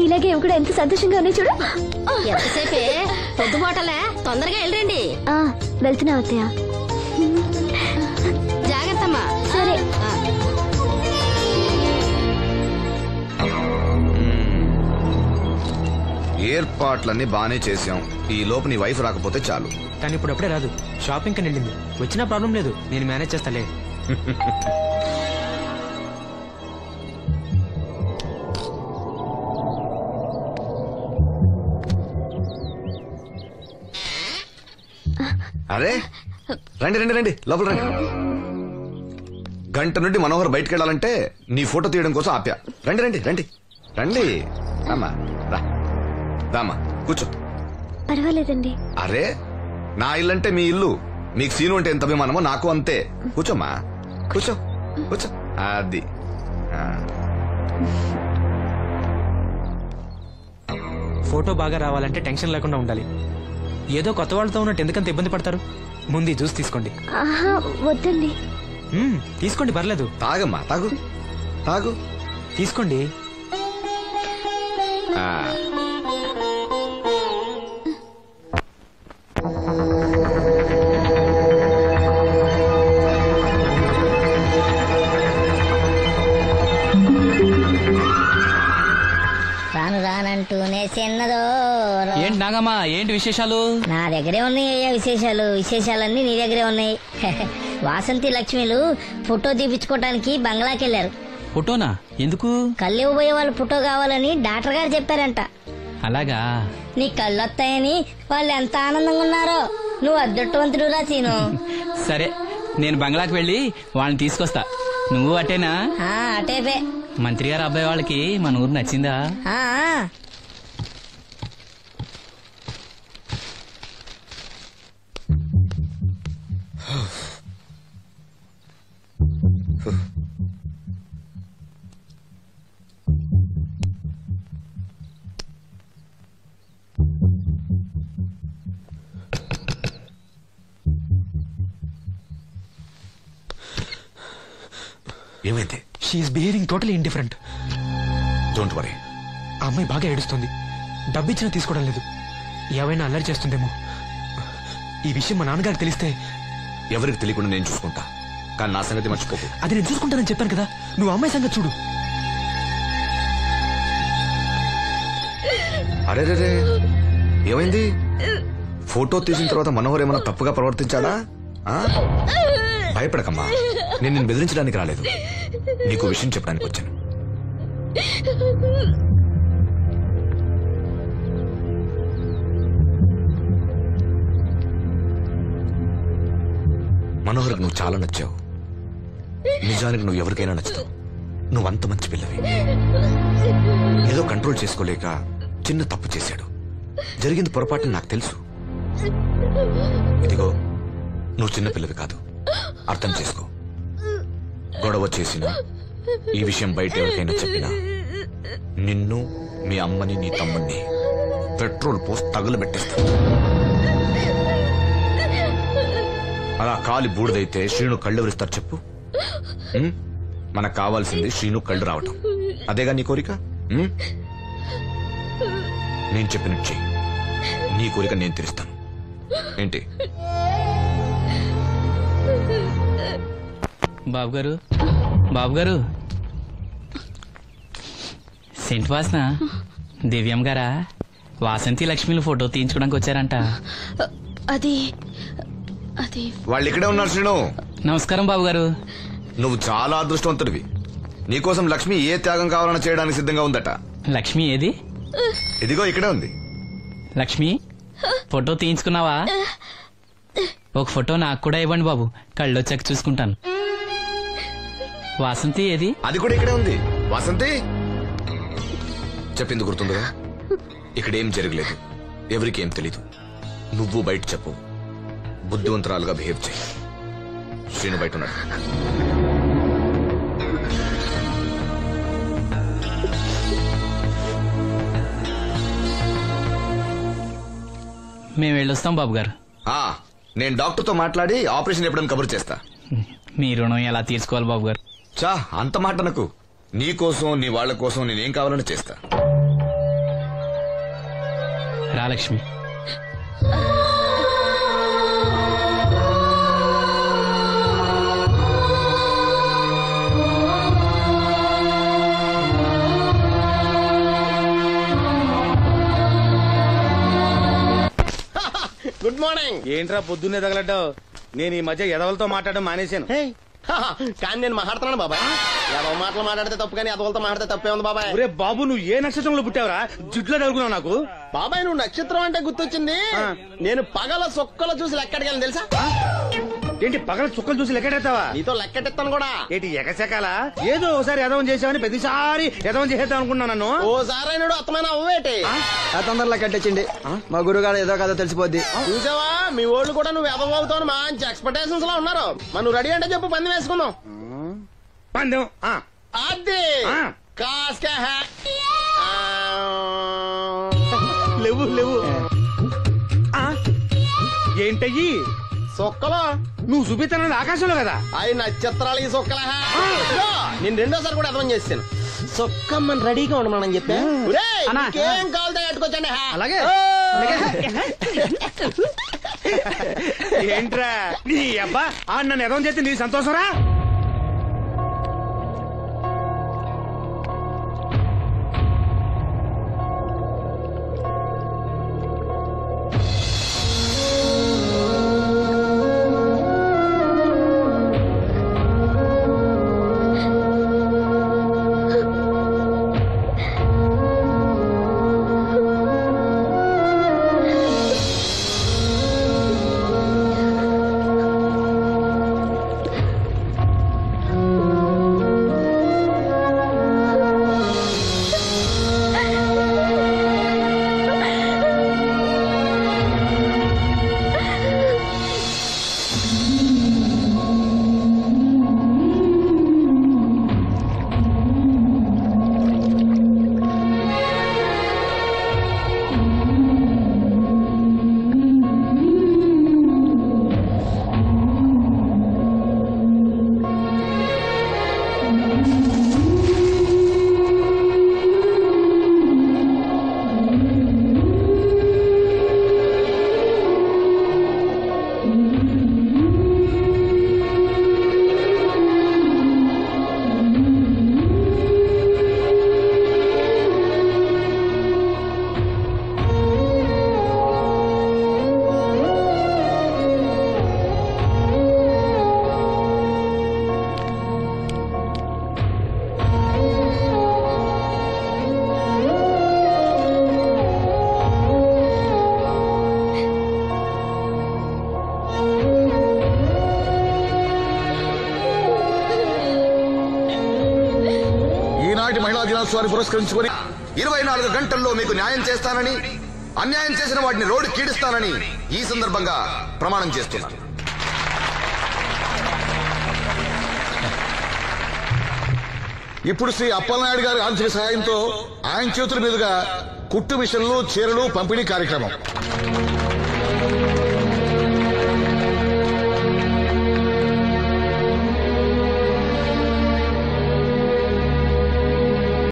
నీలాగే ఇవి కూడా ఎంత సంతోషంగా ఉన్నాయి చూడు. ఎంతసేపే పొద్దుపోటలే, తొందరగా వెళ్ళండి. వెళ్తున్నా అత్తయ్య. జాగ్రత్తమ్మా. సరే. ఏర్పాట్లన్నీ బానే చేసాం. ఈ లోపు నీ వైఫ్ రాకపోతే చాలు. కానీ ఇప్పుడు అప్పుడే రాదు, షాపింగ్ కని వెళ్ళింది. వచ్చినా ప్రాబ్లం లేదు, నేను మేనేజ్ చేస్తాలే. అరే రండి రండి రండి, లోపల రండి. గంట నుండి మనోహర్ బయటకు వెళ్ళాలంటే నీ ఫోటో తీయడం కోసం ఆప్యా. రండి రండి రండి రండి. రామా రా, రామా కూర్చో. పర్వాలేదండి. అరే నా ఇల్లు అంటే మీ ఇల్లు, మీకు సీను అంటే ఎంత అభిమానమో నాకు అంతే. కూర్చోమ్మా, కూర్చో కూర్చో. అది ఫోటో బాగా రావాలంటే టెన్షన్ లేకుండా ఉండాలి. ఏదో కొత్త వాళ్ళతో ఉన్నట్టు ఎందుకంత ఇబ్బంది పడతారు? ముందు జ్యూస్ తీసుకోండి. వద్దండి. తీసుకోండి, పర్లేదు. తాగమ్మా, తాగు తాగు, తీసుకోండి. రాను రానంటూనే చిన్నదో. ఏంటి నాగమ్మా, ఏంటి విశేషాలు? నా దగ్గరే ఉన్నాయి అయ్యా విశేషాలు. విశేషాలన్నీ నీ దగ్గరే ఉన్నాయి. వాసంతి లక్ష్మిలు ఫోటో తీపించుకోవటానికి బంగ్లాకి వెళ్ళారు. ఫోటోనా? ఎందుకు? కళ్ళు ఇవ్వబోయే వాళ్ళు ఫోటో కావాలని డాక్టర్ గారు చెప్పారంట. అలాగా? నీ కళ్ళు వస్తాయని వాళ్ళు ఎంత ఆనందంగా ఉన్నారో. నువ్వు అదృష్టవంతుడు రా సీను. సరే, నేను బంగ్లాకి వెళ్ళి వాళ్ళని తీసుకొస్తా. నువ్వు అటేనా? అటేపే. మంత్రి గారు అబ్బాయి వాళ్ళకి మన ఊరు నచ్చిందా? ఏమైంది? She is behaving totally indifferent. Don't worry. ఆ అమ్మాయి బాగా ఏడుస్తుంది. డబ్బిచ్చినా తీసుకోవడం లేదు. ఏవైనా అల్లరి చేస్తుందేమో. ఈ విషయం మా నాన్నగారికి తెలిస్తే? ఎవరికి తెలియకుండా నేను చూసుకుంటా, కానీ నా సంగతి మర్చిపోకు. అది నేను చూసుకుంటానని చెప్పాను కదా, నువ్వు అమ్మాయి సంగతి చూడు. అరే రే, ఏమైంది? ఫోటో తీసిన తర్వాత మనోహర్ ఏమన్నా తప్పుగా ప్రవర్తించాడా? భయపడకమ్మా, నేను నిన్ను బెదిరించడానికి రాలేదు, నీకు విషయం చెప్పడానికి వచ్చాను. మనోహర్కి నువ్వు చాలా నచ్చావు. నిజానికి నువ్వు ఎవరికైనా నచ్చుతావు. నువ్వంత మంచి పిల్లవి. ఏదో కంట్రోల్ చేసుకోలేక చిన్న తప్పు చేశాడు. జరిగింది పొరపాటు నాకు తెలుసు. ఇదిగో, నువ్వు చిన్న పిల్లవి కాదు, అర్థం చేసుకో. గొడవ చేసినా, ఈ విషయం బయట ఎవరికైనా చెప్పినా నిన్ను, మీ అమ్మని, నీ తమ్ముణ్ణి పెట్రోల్ పోసి తగులబెట్టేస్తా. అలా కాలి బూడిదైతే శ్రీను కళ్ళు ఎవరిస్తారు చెప్పు? మనకు కావాల్సింది శ్రీను కళ్ళు రావటం. అదేగా నీ కోరిక? నేను చెప్పినట్టు చెయ్యి, నీ కోరిక నేను తీరుస్తాను. ఏంటి? బాబు గారు, బాబు గారు, సెంట్ వాసన దివ్యం గారా? వాసంతి లక్ష్మిలు ఫోటో తీయించుకోవడానికి వచ్చారంట. అది వాళ్ళు ఇక్కడే ఉన్నారు. శ్రీను, నమస్కారం బాబు గారు. నువ్వు చాలా అదృష్టవంతుడివి. నీకోసం లక్ష్మి ఏ త్యాగం కావాలన్నా చేయడానికి సిద్ధంగా ఉందట. లక్ష్మి ఏది? ఇదిగో ఇక్కడే ఉంది. లక్ష్మి, ఫోటో తీయించుకున్నావా? ఒక ఫోటో నాకు కూడా ఇవ్వండి బాబు, కళ్ళు వచ్చాక చూసుకుంటాను. వాసంతి ఏది? అది కూడా ఇక్కడే ఉంది. వాసంతి చెప్పింది గుర్తుందిగా? ఇక్కడేం జరగలేదు, ఎవరికి ఏం తెలీదు. నువ్వు బయట చెప్పు, బుద్ధివంతురాలుగా బిహేవ్ చేయి. శ్రీను బయట ఉన్నాడు. మేము వెళ్ళొస్తాం బాబు గారు. నేను డాక్టర్తో మాట్లాడి ఆపరేషన్ ఎప్పుడైనా కబురు చేస్తా. మీ రుణం ఎలా తీర్చుకోవాలి బాబు గారు? చా, అంత మాట నాకు. నీ కోసం, నీ వాళ్ళ కోసం నేనేం కావాలని చేస్తా. రా లక్ష్మి. Good morning. ఏంట్రా పొద్దున్నే తగలడ్డావు? నేను ఈ మధ్య ఎదవలతో మాట్లాడడం మానేశాను. కానీ నేను మాట్లాడుతున్నాను బాబాయ్. ఎవరి మాటలు మాట్లాడితే తప్పు, కానీ అదవులతో మాట్లాడితే తప్పే ఉంది బాబాయ్. ఒరే బాబు, నువ్వు ఏ నక్షత్రంలో పుట్టావురా? జుట్లో తగులుకున్నావు నాకు. బాబాయ్ నువ్వు నక్షత్రం అంటే గుర్తొచ్చింది. నేను పగల సొక్కలు చూసి లెక్కడికి తెలుసా? ఏంటి పగల చుక్కలు చూసి లెక్కెడతావా? నీతో లెక్కెట్టిస్తాను కూడా. ఏంటి ఎగసెకాల? ఏదో ఒకసారి ఎదవం చేసావని ప్రతిసారి ఎదవం చేసేద్దాం అనుకున్నా నన్ను. ఓసారి అయినాడు అత్తమైన అవ్వేటి తొందరలో కట్టించండి. మా గురుగారు ఏదో కదా తెలిసిపోద్ది. చూసావా, మీ ఓళ్ళు కూడా నువ్వు ఎదవవుతావు మంచి ఎక్స్పెక్టేషన్స్ లో ఉన్నారు. మరి నువ్వు రెడీ అంటే చెప్పు, పందెం వేసుకుందాం. పందెం అది కాస్క లేవు లేవు. ఏంటయ్యి సొక్కలో నువ్వు చూపిస్తానది ఆకాశంలో కదా? అవి నక్షత్రాలు ఈ సొక్కల. నేను రెండోసారి కూడా అర్థం చేస్తాను. సొక్కమ్మని రెడీగా ఉండమని చెప్పా. ఏం కావాలి కట్టుకోవచ్చండి. అలాగే. ఏంట్రా నీ అబ్బా నన్ను ఎదవం చేస్తే నీ సంతోషరా? మహిళా దినోత్సవాన్ని పురస్కరించుకొని 24 గంటల్లో మీకు న్యాయం చేస్తానని, అన్యాయం చేసిన వాటిని రోడ్డు కీడిస్తానని ఈ సందర్భంగా ప్రమాణం చేస్తున్నాను. ఇప్పుడు శ్రీ అప్పలనాయుడు గారి ఆర్థిక సహాయంతో ఆయన చేతుల మీదుగా కుట్టు మిషన్లు, చీరలు పంపిణీ కార్యక్రమం.